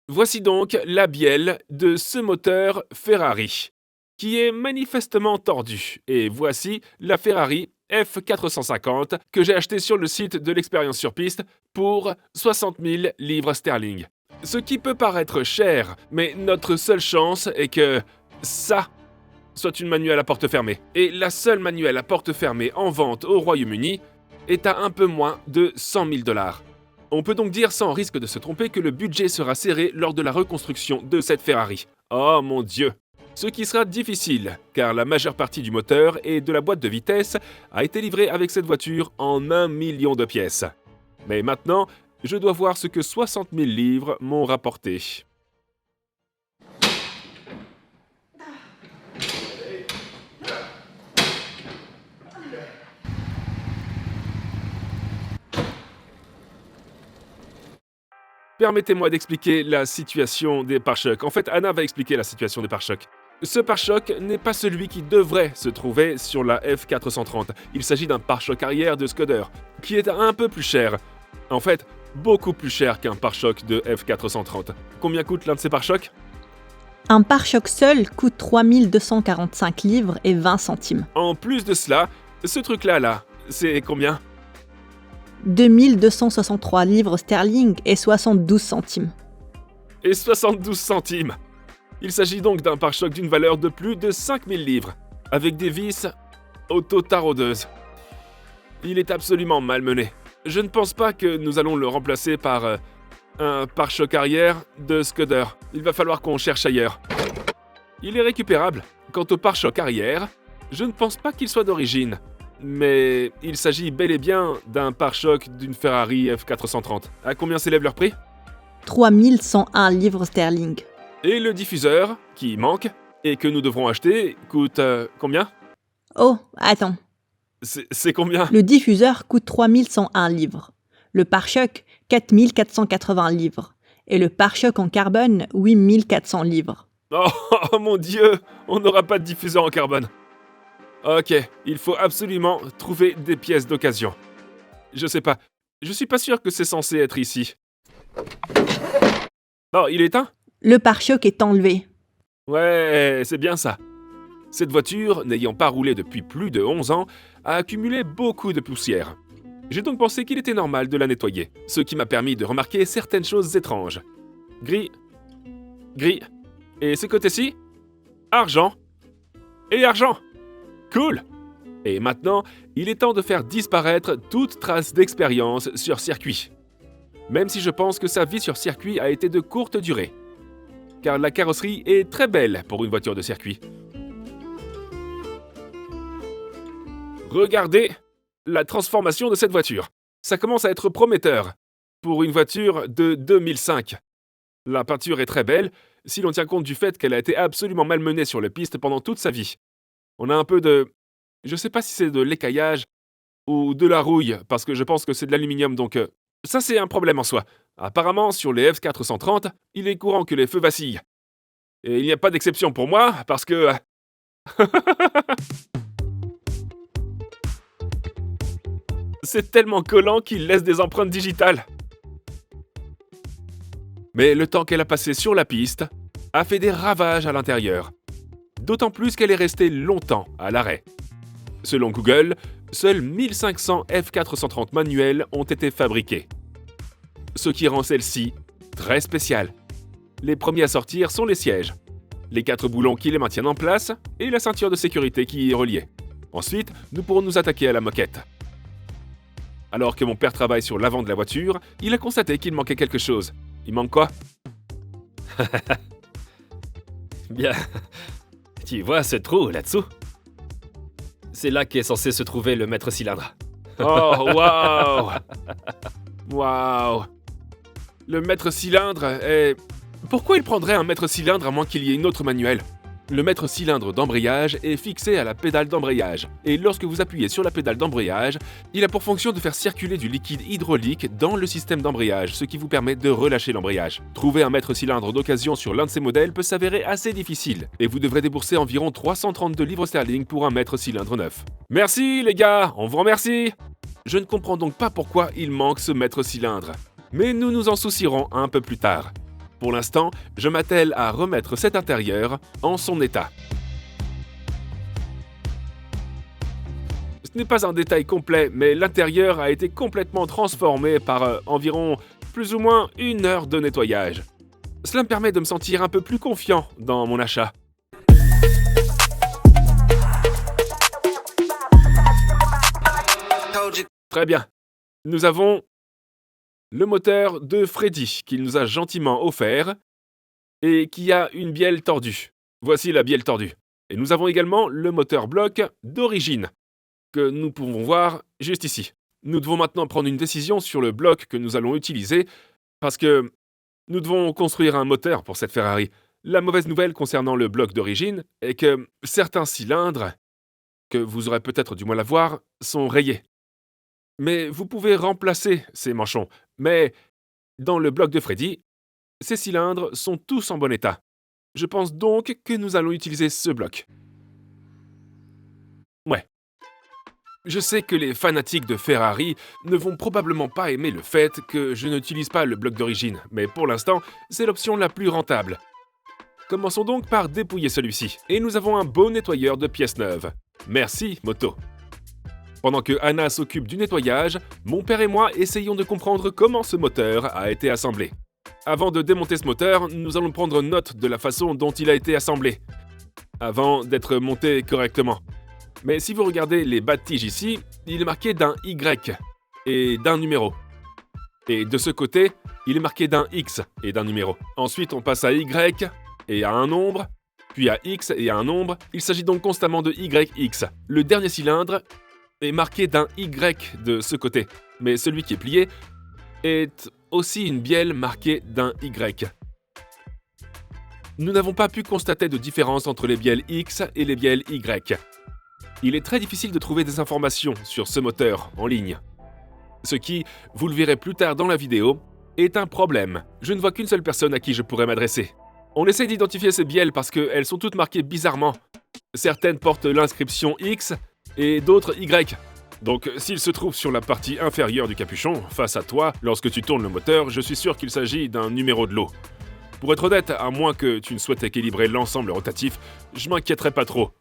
Voici donc la bielle de ce moteur Ferrari, qui est manifestement tordu. Et voici la Ferrari F450 que j'ai achetée sur le site de l'expérience sur piste pour 60 000 livres sterling. Ce qui peut paraître cher, mais notre seule chance est que ça soit une manuelle à porte fermée. Et la seule manuelle à porte fermée en vente au Royaume-Uni est à un peu moins de 100 000 $. On peut donc dire sans risque de se tromper que le budget sera serré lors de la reconstruction de cette Ferrari. Oh mon Dieu! Ce qui sera difficile, car la majeure partie du moteur et de la boîte de vitesse a été livrée avec cette voiture en 1 million de pièces. Mais maintenant, je dois voir ce que 60 000 livres m'ont rapporté. Permettez-moi d'expliquer la situation des pare-chocs. En fait, Anna va expliquer la situation des pare-chocs. Ce pare-choc n'est pas celui qui devrait se trouver sur la F430. Il s'agit d'un pare-choc arrière de Skoda, qui est un peu plus cher. En fait, beaucoup plus cher qu'un pare-choc de F430. Combien coûte l'un de ces pare-chocs ? Un pare-choc seul coûte 3 245 livres et 20 centimes. En plus de cela, ce truc-là, c'est combien ? 2 263 livres sterling et 72 centimes. Et 72 centimes. Il s'agit donc d'un pare-choc d'une valeur de plus de 5000 livres, avec des vis auto-taraudeuses. Il est absolument malmené. Je ne pense pas que nous allons le remplacer par un pare-choc arrière de Skoda. Il va falloir qu'on cherche ailleurs. Il est récupérable. Quant au pare-choc arrière, je ne pense pas qu'il soit d'origine. Mais il s'agit bel et bien d'un pare-choc d'une Ferrari F430. À combien s'élève leur prix ? 3 101 livres sterling. Et le diffuseur, qui manque, et que nous devrons acheter, coûte combien ? Oh, attends. C'est combien ? Le diffuseur coûte 3 101 livres. Le pare-choc, 4 480 livres. Et le pare-choc en carbone, 8 400 livres. Oh mon Dieu, on n'aura pas de diffuseur en carbone. Ok, il faut absolument trouver des pièces d'occasion. Je sais pas, je suis pas sûr que c'est censé être ici. Oh, il est éteint ? Le pare-choc est enlevé. Ouais, c'est bien ça. Cette voiture, n'ayant pas roulé depuis plus de 11 ans, a accumulé beaucoup de poussière. J'ai donc pensé qu'il était normal de la nettoyer, ce qui m'a permis de remarquer certaines choses étranges. Gris, gris, et ce côté-ci, argent, et argent. Cool! Et maintenant, il est temps de faire disparaître toute trace d'expérience sur circuit. Même si je pense que sa vie sur circuit a été de courte durée. Car la carrosserie est très belle pour une voiture de circuit. Regardez la transformation de cette voiture. Ça commence à être prometteur pour une voiture de 2005. La peinture est très belle si l'on tient compte du fait qu'elle a été absolument malmenée sur les pistes pendant toute sa vie. On a un peu de... Je sais pas si c'est de l'écaillage ou de la rouille, parce que je pense que c'est de l'aluminium, donc ça c'est un problème en soi. Apparemment, sur les F430, il est courant que les feux vacillent. Et il n'y a pas d'exception pour moi, parce que... c'est tellement collant qu'il laisse des empreintes digitales. Mais le temps qu'elle a passé sur la piste a fait des ravages à l'intérieur. D'autant plus qu'elle est restée longtemps à l'arrêt. Selon Google, seuls 1500 F430 manuels ont été fabriqués. Ce qui rend celle-ci très spéciale. Les premiers à sortir sont les sièges, les 4 boulons qui les maintiennent en place et la ceinture de sécurité qui y est reliée. Ensuite, nous pourrons nous attaquer à la moquette. Alors que mon père travaille sur l'avant de la voiture, il a constaté qu'il manquait quelque chose. Il manque quoi ? Bien, tu vois ce trou là-dessous ? C'est là qu'est censé se trouver le maître-cylindre. Oh, waouh! Waouh! Le maître-cylindre est... Pourquoi il prendrait un maître-cylindre à moins qu'il y ait une autre manuelle ? Le maître-cylindre d'embrayage est fixé à la pédale d'embrayage. Et lorsque vous appuyez sur la pédale d'embrayage, il a pour fonction de faire circuler du liquide hydraulique dans le système d'embrayage, ce qui vous permet de relâcher l'embrayage. Trouver un maître-cylindre d'occasion sur l'un de ces modèles peut s'avérer assez difficile, et vous devrez débourser environ 332 livres sterling pour un maître-cylindre neuf. Merci les gars, on vous remercie! Je ne comprends donc pas pourquoi il manque ce maître-cylindre. Mais nous nous en soucierons un peu plus tard. Pour l'instant, je m'attelle à remettre cet intérieur en son état. Ce n'est pas un détail complet, mais l'intérieur a été complètement transformé par environ plus ou moins 1 heure de nettoyage. Cela me permet de me sentir un peu plus confiant dans mon achat. Très bien. Nous avons le moteur de Freddy qu'il nous a gentiment offert et qui a une bielle tordue. Voici la bielle tordue. Et nous avons également le moteur bloc d'origine que nous pouvons voir juste ici. Nous devons maintenant prendre une décision sur le bloc que nous allons utiliser parce que nous devons construire un moteur pour cette Ferrari. La mauvaise nouvelle concernant le bloc d'origine est que certains cylindres, que vous aurez peut-être du mal à voir, sont rayés. Mais vous pouvez remplacer ces manchons. Mais dans le bloc de Freddy, ces cylindres sont tous en bon état. Je pense donc que nous allons utiliser ce bloc. Ouais. Je sais que les fanatiques de Ferrari ne vont probablement pas aimer le fait que je n'utilise pas le bloc d'origine, mais pour l'instant, c'est l'option la plus rentable. Commençons donc par dépouiller celui-ci. Et nous avons un beau nettoyeur de pièces neuves. Merci, moto. Pendant que Anna s'occupe du nettoyage, mon père et moi essayons de comprendre comment ce moteur a été assemblé. Avant de démonter ce moteur, nous allons prendre note de la façon dont il a été assemblé, avant d'être monté correctement. Mais si vous regardez les bas de tige ici, il est marqué d'un Y et d'un numéro. Et de ce côté, il est marqué d'un X et d'un numéro. Ensuite, on passe à Y et à un nombre, puis à X et à un nombre. Il s'agit donc constamment de YX. Le dernier cylindre est marqué d'un Y de ce côté, mais celui qui est plié est aussi une bielle marquée d'un Y. Nous n'avons pas pu constater de différence entre les bielles X et les bielles Y. Il est très difficile de trouver des informations sur ce moteur en ligne. Ce qui, vous le verrez plus tard dans la vidéo, est un problème. Je ne vois qu'une seule personne à qui je pourrais m'adresser. On essaie d'identifier ces bielles parce qu'elles sont toutes marquées bizarrement. Certaines portent l'inscription X et d'autres Y. Donc, s'il se trouve sur la partie inférieure du capuchon, face à toi, lorsque tu tournes le moteur, je suis sûr qu'il s'agit d'un numéro de lot. Pour être honnête, à moins que tu ne souhaites équilibrer l'ensemble rotatif, je m'inquiéterais pas trop.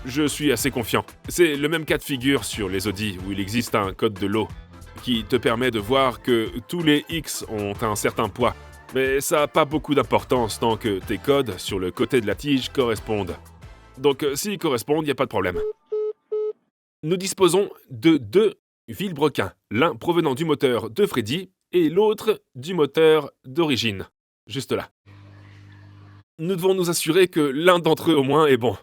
Je suis assez confiant. C'est le même cas de figure sur les Audi, où il existe un code de lot qui te permet de voir que tous les X ont un certain poids. Mais ça n'a pas beaucoup d'importance tant que tes codes sur le côté de la tige correspondent. Donc s'ils correspondent, il n'y a pas de problème. Nous disposons de 2 vilebrequins, l'un provenant du moteur de Freddy et l'autre du moteur d'origine, juste là. Nous devons nous assurer que l'un d'entre eux au moins est bon.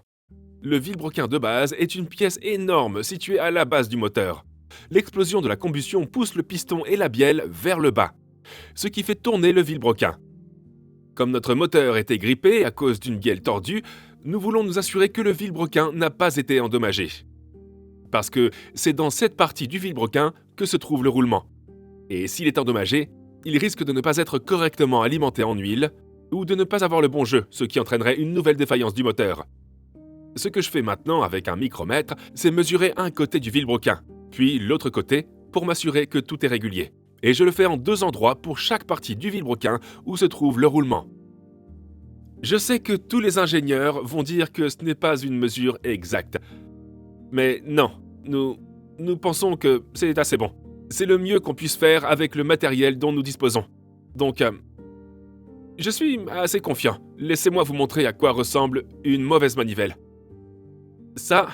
Le vilebrequin de base est une pièce énorme située à la base du moteur. L'explosion de la combustion pousse le piston et la bielle vers le bas, ce qui fait tourner le vilebrequin. Comme notre moteur était grippé à cause d'une bielle tordue, nous voulons nous assurer que le vilebrequin n'a pas été endommagé. Parce que c'est dans cette partie du vilebrequin que se trouve le roulement. Et s'il est endommagé, il risque de ne pas être correctement alimenté en huile ou de ne pas avoir le bon jeu, ce qui entraînerait une nouvelle défaillance du moteur. Ce que je fais maintenant avec un micromètre, c'est mesurer un côté du vilebrequin, puis l'autre côté pour m'assurer que tout est régulier. Et je le fais en 2 endroits pour chaque partie du vilebrequin où se trouve le roulement. Je sais que tous les ingénieurs vont dire que ce n'est pas une mesure exacte. Mais non, nous pensons que c'est assez bon. C'est le mieux qu'on puisse faire avec le matériel dont nous disposons. Donc, je suis assez confiant. Laissez-moi vous montrer à quoi ressemble une mauvaise manivelle. Ça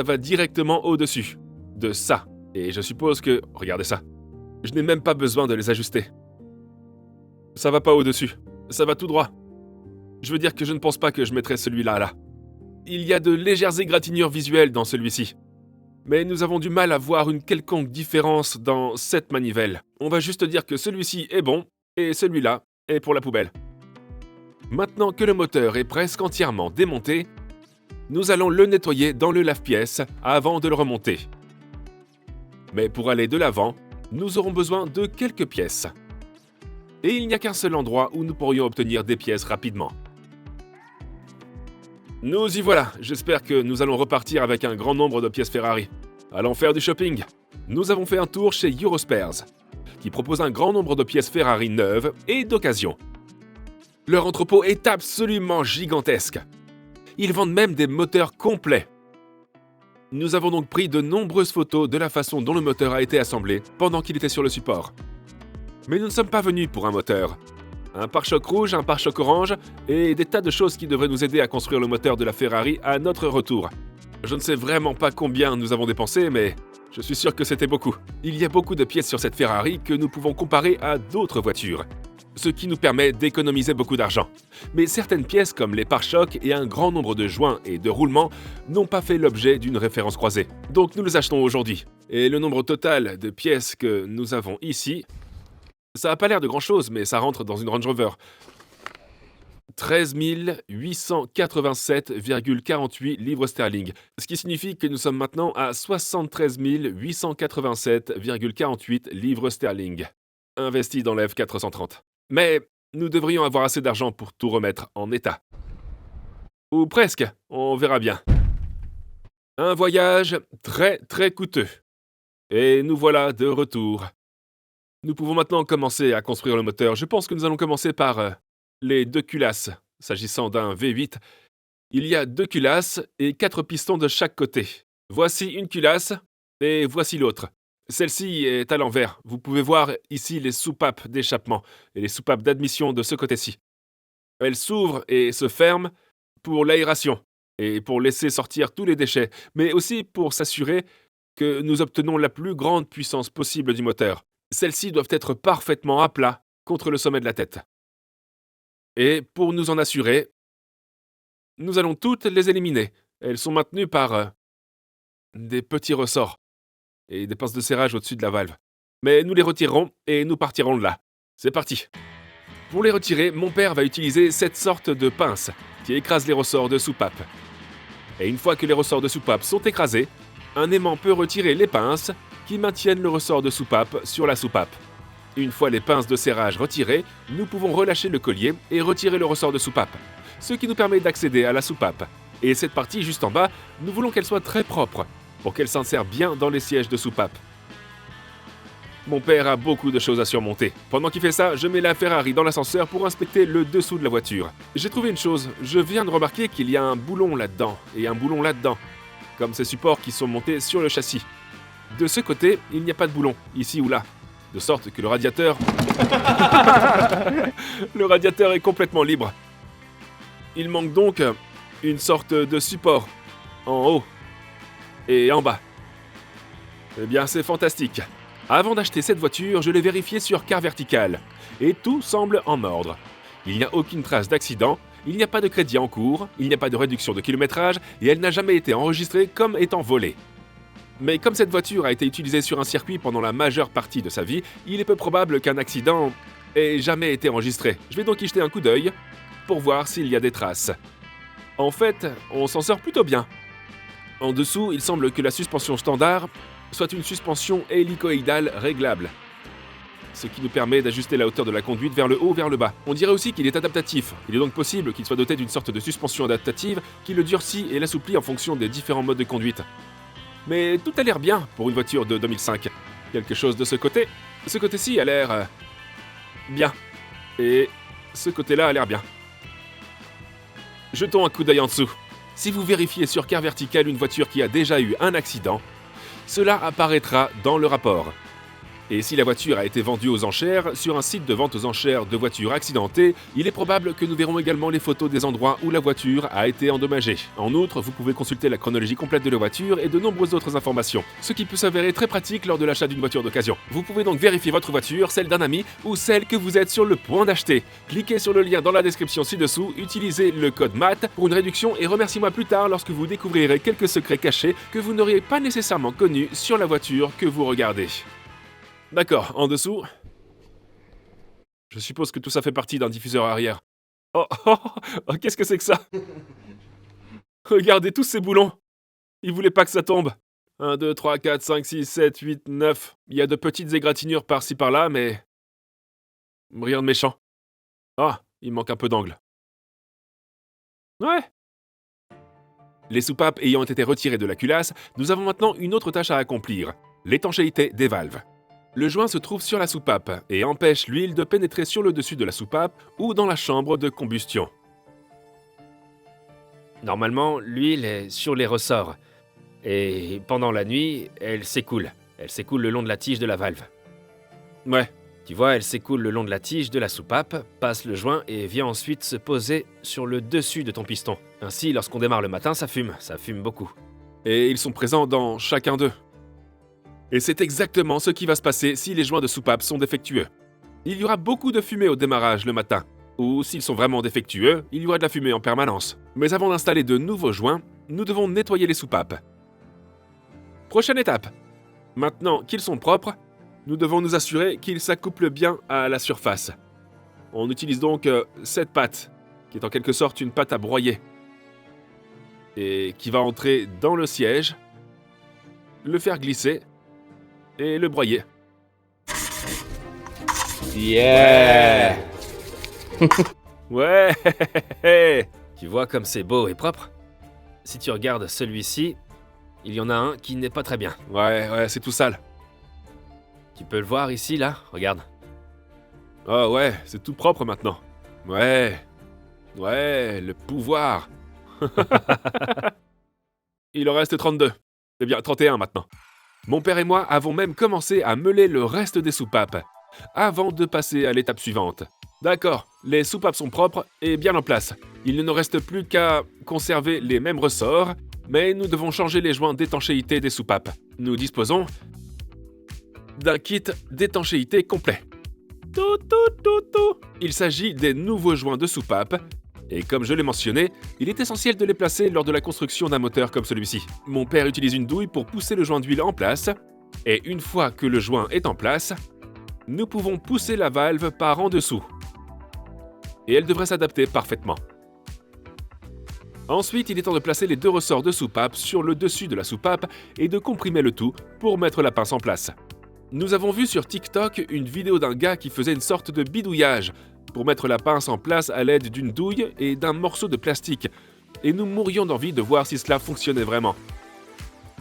va directement au-dessus de ça. Et je suppose que... Regardez ça. Je n'ai même pas besoin de les ajuster. Ça va pas au-dessus. Ça va tout droit. Je veux dire que je ne pense pas que je mettrai celui-là là. Il y a de légères égratignures visuelles dans celui-ci. Mais nous avons du mal à voir une quelconque différence dans cette manivelle. On va juste dire que celui-ci est bon et celui-là est pour la poubelle. Maintenant que le moteur est presque entièrement démonté, nous allons le nettoyer dans le lave-pièce avant de le remonter. Mais pour aller de l'avant, nous aurons besoin de quelques pièces. Et il n'y a qu'un seul endroit où nous pourrions obtenir des pièces rapidement. Nous y voilà, j'espère que nous allons repartir avec un grand nombre de pièces Ferrari. Allons faire du shopping. Nous avons fait un tour chez Eurospares, qui propose un grand nombre de pièces Ferrari neuves et d'occasion. Leur entrepôt est absolument gigantesque. Ils vendent même des moteurs complets. Nous avons donc pris de nombreuses photos de la façon dont le moteur a été assemblé pendant qu'il était sur le support. Mais nous ne sommes pas venus pour un moteur. Un pare-choc rouge, un pare-choc orange et des tas de choses qui devraient nous aider à construire le moteur de la Ferrari à notre retour. Je ne sais vraiment pas combien nous avons dépensé, mais je suis sûr que c'était beaucoup. Il y a beaucoup de pièces sur cette Ferrari que nous pouvons comparer à d'autres voitures, ce qui nous permet d'économiser beaucoup d'argent. Mais certaines pièces comme les pare-chocs et un grand nombre de joints et de roulements n'ont pas fait l'objet d'une référence croisée. Donc nous les achetons aujourd'hui. Et le nombre total de pièces que nous avons ici, ça n'a pas l'air de grand-chose, mais ça rentre dans une Range Rover. 13 887,48 livres sterling, ce qui signifie que nous sommes maintenant à 73 887,48 livres sterling, investis dans la F430. Mais nous devrions avoir assez d'argent pour tout remettre en état. Ou presque, on verra bien. Un voyage très très coûteux. Et nous voilà de retour. Nous pouvons maintenant commencer à construire le moteur. Je pense que nous allons commencer par les 2 culasses. S'agissant d'un V8, il y a 2 culasses et 4 pistons de chaque côté. Voici une culasse et voici l'autre. Celle-ci est à l'envers. Vous pouvez voir ici les soupapes d'échappement et les soupapes d'admission de ce côté-ci. Elles s'ouvrent et se ferment pour l'aération et pour laisser sortir tous les déchets, mais aussi pour s'assurer que nous obtenons la plus grande puissance possible du moteur. Celles-ci doivent être parfaitement à plat contre le sommet de la tête. Et pour nous en assurer, nous allons toutes les éliminer. Elles sont maintenues par des petits ressorts et des pinces de serrage au-dessus de la valve. Mais nous les retirerons et nous partirons de là. C'est parti. Pour les retirer, mon père va utiliser cette sorte de pince qui écrase les ressorts de soupape. Et une fois que les ressorts de soupape sont écrasés, un aimant peut retirer les pinces qui maintiennent le ressort de soupape sur la soupape. Une fois les pinces de serrage retirées, nous pouvons relâcher le collier et retirer le ressort de soupape, ce qui nous permet d'accéder à la soupape. Et cette partie juste en bas, nous voulons qu'elle soit très propre, pour qu'elle s'insère bien dans les sièges de soupape. Mon père a beaucoup de choses à surmonter. Pendant qu'il fait ça, je mets la Ferrari dans l'ascenseur pour inspecter le dessous de la voiture. J'ai trouvé une chose, je viens de remarquer qu'il y a un boulon là-dedans, et un boulon là-dedans, comme ces supports qui sont montés sur le châssis. De ce côté, il n'y a pas de boulon, ici ou là. De sorte que le radiateur... le radiateur est complètement libre. Il manque donc une sorte de support, en haut et en bas. Eh bien, c'est fantastique. Avant d'acheter cette voiture, je l'ai vérifiée sur Car Vertical, et tout semble en ordre. Il n'y a aucune trace d'accident, il n'y a pas de crédit en cours, il n'y a pas de réduction de kilométrage, et elle n'a jamais été enregistrée comme étant volée. Mais comme cette voiture a été utilisée sur un circuit pendant la majeure partie de sa vie, il est peu probable qu'un accident ait jamais été enregistré. Je vais donc y jeter un coup d'œil pour voir s'il y a des traces. En fait, on s'en sort plutôt bien. En dessous, il semble que la suspension standard soit une suspension hélicoïdale réglable, ce qui nous permet d'ajuster la hauteur de la conduite vers le haut ou vers le bas. On dirait aussi qu'il est adaptatif. Il est donc possible qu'il soit doté d'une sorte de suspension adaptative qui le durcit et l'assouplit en fonction des différents modes de conduite. Mais tout a l'air bien pour une voiture de 2005. Quelque chose de ce côté. Ce côté-ci a l'air... bien. Et ce côté-là a l'air bien. Jetons un coup d'œil en dessous. Si vous vérifiez sur Car Vertical une voiture qui a déjà eu un accident, cela apparaîtra dans le rapport. Et si la voiture a été vendue aux enchères sur un site de vente aux enchères de voitures accidentées, il est probable que nous verrons également les photos des endroits où la voiture a été endommagée. En outre, vous pouvez consulter la chronologie complète de la voiture et de nombreuses autres informations, ce qui peut s'avérer très pratique lors de l'achat d'une voiture d'occasion. Vous pouvez donc vérifier votre voiture, celle d'un ami ou celle que vous êtes sur le point d'acheter. Cliquez sur le lien dans la description ci-dessous, utilisez le code MAT pour une réduction et remerciez-moi plus tard lorsque vous découvrirez quelques secrets cachés que vous n'auriez pas nécessairement connus sur la voiture que vous regardez. D'accord, en dessous... Je suppose que tout ça fait partie d'un diffuseur arrière. Oh, qu'est-ce que c'est que ça? Regardez tous ces boulons. Ils voulaient pas que ça tombe. 1, 2, 3, 4, 5, 6, 7, 8, 9... Il y a de petites égratignures par-ci par-là, mais... rien de méchant. Ah, il manque un peu d'angle. Ouais. Les soupapes ayant été retirées de la culasse, nous avons maintenant une autre tâche à accomplir. L'étanchéité des valves. Le joint se trouve sur la soupape et empêche l'huile de pénétrer sur le dessus de la soupape ou dans la chambre de combustion. Normalement, l'huile est sur les ressorts. Et pendant la nuit, elle s'écoule. Elle s'écoule le long de la tige de la valve. Ouais, Tu vois, elle s'écoule le long de la tige de la soupape, passe le joint et vient ensuite se poser sur le dessus de ton piston. Ainsi, lorsqu'on démarre le matin, ça fume beaucoup. et ils sont présents dans chacun d'eux. Et c'est exactement ce qui va se passer si les joints de soupape sont défectueux. Il y aura beaucoup de fumée au démarrage le matin. Ou s'ils sont vraiment défectueux, il y aura de la fumée en permanence. Mais avant d'installer de nouveaux joints, nous devons nettoyer les soupapes. Prochaine étape. Maintenant qu'ils sont propres, nous devons nous assurer qu'ils s'accouplent bien à la surface. On utilise donc cette pâte, qui est en quelque sorte une pâte à broyer, et qui va entrer dans le siège, le faire glisser, et le broyer. Yeah! Ouais. Tu vois comme c'est beau et propre? Si tu regardes celui-ci, il y en a un qui n'est pas très bien. Ouais, c'est tout sale. Tu peux le voir ici, là? Regarde. Oh ouais, c'est tout propre maintenant. Ouais, le pouvoir. Il en reste 32. Eh bien, 31 maintenant. Mon père et moi avons même commencé à meuler le reste des soupapes, avant de passer à l'étape suivante. D'accord, les soupapes sont propres et bien en place. Il ne nous reste plus qu'à conserver les mêmes ressorts, mais nous devons changer les joints d'étanchéité des soupapes. Nous disposons d'un kit d'étanchéité complet. Il s'agit des nouveaux joints de soupape, et comme je l'ai mentionné, il est essentiel de les placer lors de la construction d'un moteur comme celui-ci. Mon père utilise une douille pour pousser le joint d'huile en place, et une fois que le joint est en place, nous pouvons pousser la valve par en dessous. Et elle devrait s'adapter parfaitement. Ensuite, il est temps de placer les deux ressorts de soupape sur le dessus de la soupape et de comprimer le tout pour mettre la pince en place. Nous avons vu sur TikTok une vidéo d'un gars qui faisait une sorte de bidouillage pour mettre la pince en place à l'aide d'une douille et d'un morceau de plastique, et nous mourions d'envie de voir si cela fonctionnait vraiment.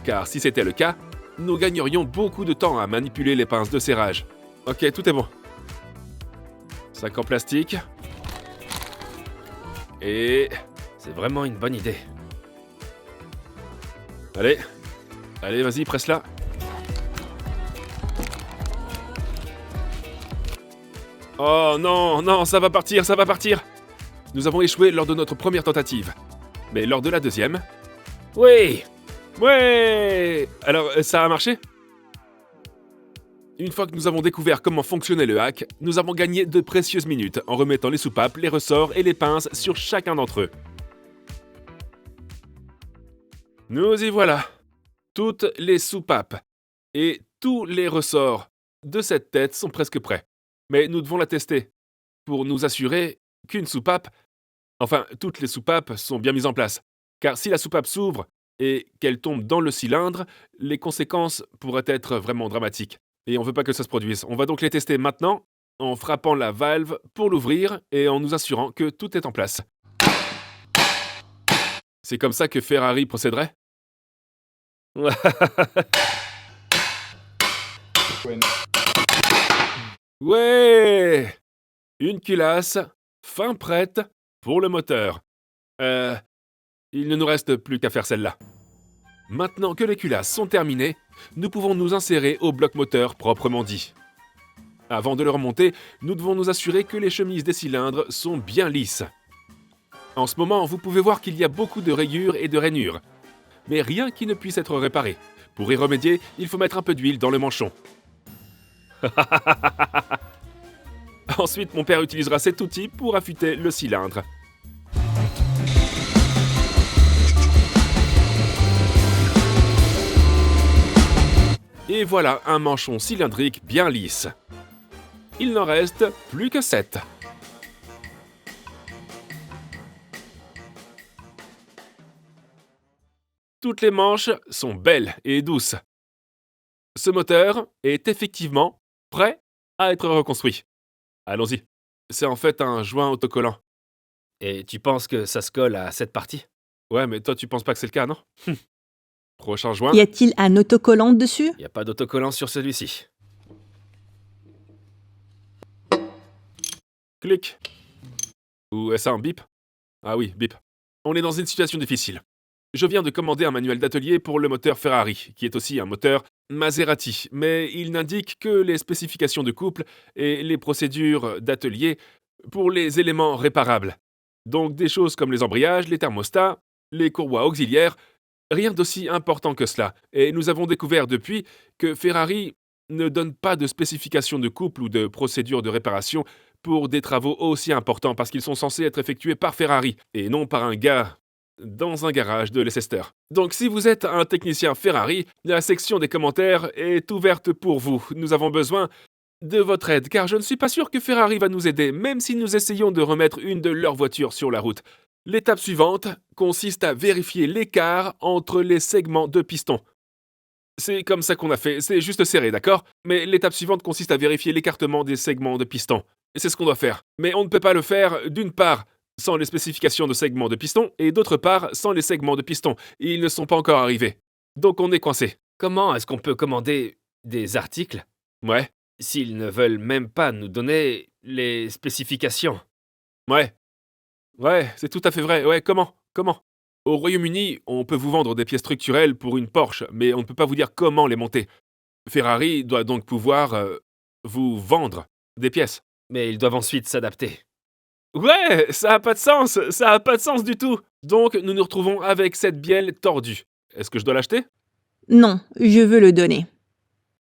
Car si c'était le cas, nous gagnerions beaucoup de temps à manipuler les pinces de serrage. Ok, tout est bon. Sac en plastique. Et... C'est vraiment une bonne idée. Allez, vas-y, presse-la. Oh non, ça va partir. Nous avons échoué lors de notre première tentative. Mais lors de la deuxième... Oui! Ouais! Alors, ça a marché? Une fois que nous avons découvert comment fonctionnait le hack, nous avons gagné de précieuses minutes en remettant les soupapes, les ressorts et les pinces sur chacun d'entre eux. Nous y voilà. Toutes les soupapes et tous les ressorts de cette tête sont presque prêts. Mais nous devons la tester pour nous assurer qu'une soupape, enfin toutes les soupapes sont bien mises en place. Car si la soupape s'ouvre et qu'elle tombe dans le cylindre, les conséquences pourraient être vraiment dramatiques. Et on ne veut pas que ça se produise. On va donc les tester maintenant en frappant la valve pour l'ouvrir et en nous assurant que tout est en place. C'est comme ça que Ferrari procéderait? Ouais! Une culasse, fin prête pour le moteur. Il ne nous reste plus qu'à faire celle-là. Maintenant que les culasses sont terminées, nous pouvons nous insérer au bloc moteur proprement dit. Avant de le remonter, nous devons nous assurer que les chemises des cylindres sont bien lisses. En ce moment, vous pouvez voir qu'il y a beaucoup de rayures et de rainures, mais rien qui ne puisse être réparé. Pour y remédier, il faut mettre un peu d'huile dans le manchon. Ensuite, mon père utilisera cet outil pour affûter le cylindre. Et voilà un manchon cylindrique bien lisse. Il n'en reste plus que 7. Toutes les manches sont belles et douces. Ce moteur est effectivement prêt à être reconstruit. Allons-y. C'est en fait un joint autocollant. Et tu penses que ça se colle à cette partie? Ouais, mais toi tu penses pas que c'est le cas, non? Prochain joint. Y a-t-il un autocollant dessus? Il n'y a pas d'autocollant sur celui-ci. Clic. Ou est-ce un bip? Ah oui, bip. On est dans une situation difficile. Je viens de commander un manuel d'atelier pour le moteur Ferrari, qui est aussi un moteur Maserati, mais il n'indique que les spécifications de couple et les procédures d'atelier pour les éléments réparables. Donc des choses comme les embrayages, les thermostats, les courroies auxiliaires, rien d'aussi important que cela. Et nous avons découvert depuis que Ferrari ne donne pas de spécifications de couple ou de procédures de réparation pour des travaux aussi importants parce qu'ils sont censés être effectués par Ferrari et non par un gars dans un garage de Leicester. Donc si vous êtes un technicien Ferrari, la section des commentaires est ouverte pour vous. Nous avons besoin de votre aide car je ne suis pas sûr que Ferrari va nous aider même si nous essayons de remettre une de leurs voitures sur la route. L'étape suivante consiste à vérifier l'écart entre les segments de piston. C'est comme ça qu'on a fait, c'est juste serré, d'accord? Mais l'étape suivante consiste à vérifier l'écartement des segments de piston. C'est ce qu'on doit faire. Mais on ne peut pas le faire, d'une part, sans les spécifications de segments de piston, et d'autre part, sans les segments de piston. Ils ne sont pas encore arrivés. Donc on est coincé. Comment est-ce qu'on peut commander des articles Ouais, s'ils ne veulent même pas nous donner les spécifications? ouais. Ouais, c'est tout à fait vrai. Ouais, comment? Au Royaume-Uni, on peut vous vendre des pièces structurelles pour une Porsche, mais on ne peut pas vous dire comment les monter. Ferrari doit donc pouvoir vous vendre des pièces. Mais ils doivent ensuite s'adapter. Ouais, ça a pas de sens du tout. Donc nous nous retrouvons avec cette bielle tordue. Est-ce que je dois l'acheter? Non, je veux le donner.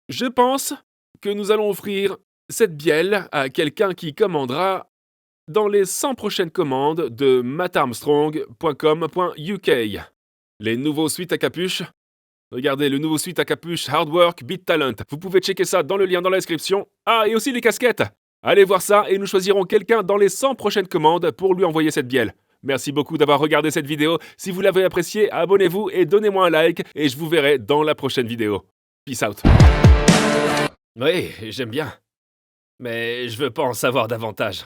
Je pense que nous allons offrir cette bielle à quelqu'un qui commandera dans les 100 prochaines commandes de mattarmstrong.com.uk. Les nouveaux suites à capuche. Regardez, le nouveau suite à capuche Hard Work Beat Talent. Vous pouvez checker ça dans le lien dans la description. Ah, et aussi les casquettes. Allez voir ça et nous choisirons quelqu'un dans les 100 prochaines commandes pour lui envoyer cette bielle. Merci beaucoup d'avoir regardé cette vidéo. Si vous l'avez appréciée, abonnez-vous et donnez-moi un like et je vous verrai dans la prochaine vidéo. Peace out. Oui, j'aime bien. Mais je veux pas en savoir davantage.